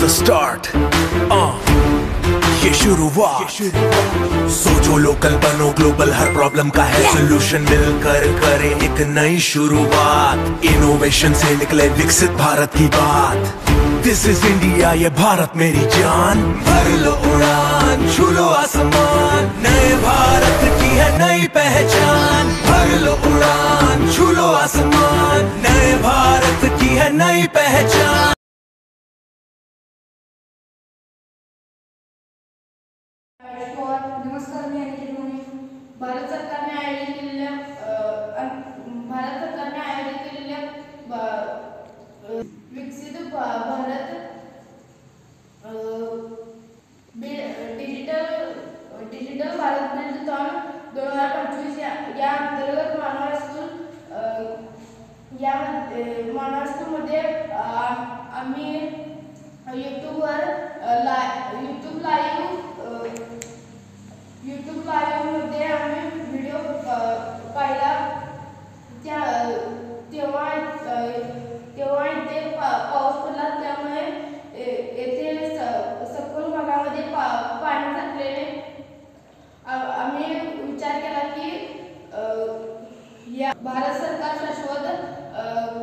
The start. ये शुरुआत। सोचो लोकल बनो ग्लोबल, हर प्रॉब्लम का है सोल्यूशन, मिलकर करें एक नई शुरुआत। इनोवेशन से निकले विकसित भारत की बात। दिस इज इंडिया, ये भारत मेरी जान। भर लो उड़ान, छू लो आसमान, नए भारत की है नई पहचान। भर लो उड़ान, छू लो आसमान, नए भारत की है नई पहचान। नमस्कार, मी अनिकेत माने। भारत सरकारने आयोजित केलेल्या विकसित भारत डिजिटल भारत बिल्डथॉन 2025 या अंतर्गत मानव स्कूलमध्ये आम्ही यूट्यूब लाईव्ह मध्ये आम्ही व्हिडिओ पाहिला। तेव्हा इथे पाऊस पडला, त्यामुळे येथे सखोल भागामध्ये पाणी साठलेले। आम्ही विचार केला की या भारत सरकार शाश्वत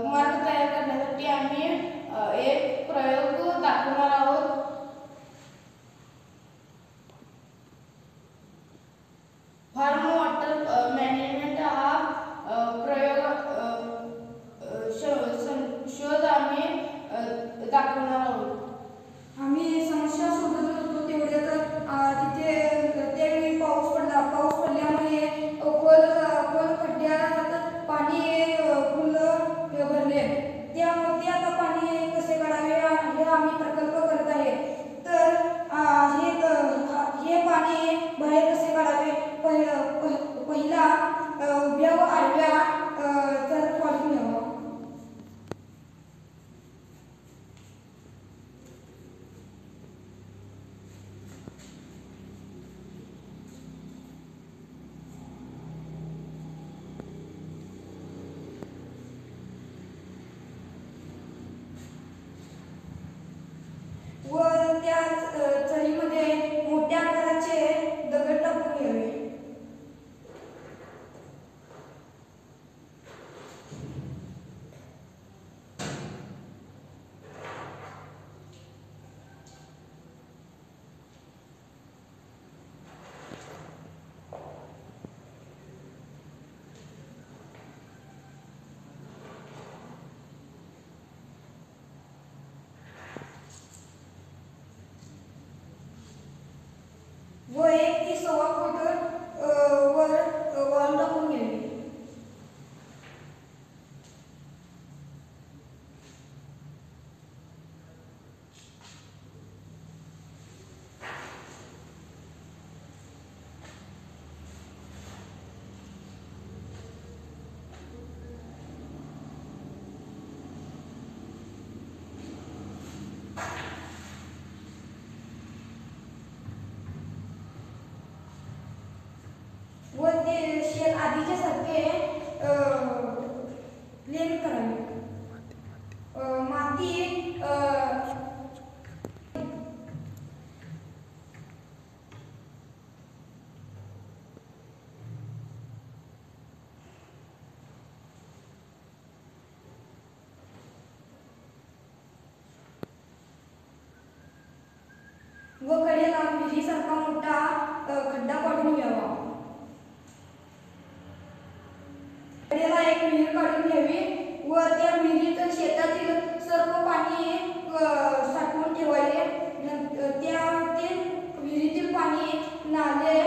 मार्ग तयार करण्यासाठी आम्ही एक प्रयोग दाखवणार आहोत। फार्म वॉटर मॅनेजमेंट हा शोध आम्ही दाखवणार आहोत। आम्ही समस्या शोधत होतो तेवढ्यात तिथे त्यावेळी पाऊस पडल्यामुळे खोल खड्ड्यात पाणी फुल भरले। त्यामध्ये आता पाणी कसे काढावे हे आम्ही प्रकल्प करत आहे। तर हे पाणी बाहेर कसे काढावे, पहिला उभ्या व आडव्या तर काढून घ्यावा। व त्या चरीमध्ये मोठ्या आकाराचे दगड टाकून घ्यावे। व 1 ते 1.25 फूट वर वाळू टाकून घ्यावी। व ते शेल आधीच्या सारखे प्लेन करावे। माती व कडेला विहिरीसारखा मोठा खड्डा पाडून घ्यावा। कडेला एक विहीर काढून घ्यावी व त्या विहिरीत शेतातील सर्व पाणी साठवून ठेवावे। ते विहिरीतील पाणी नाले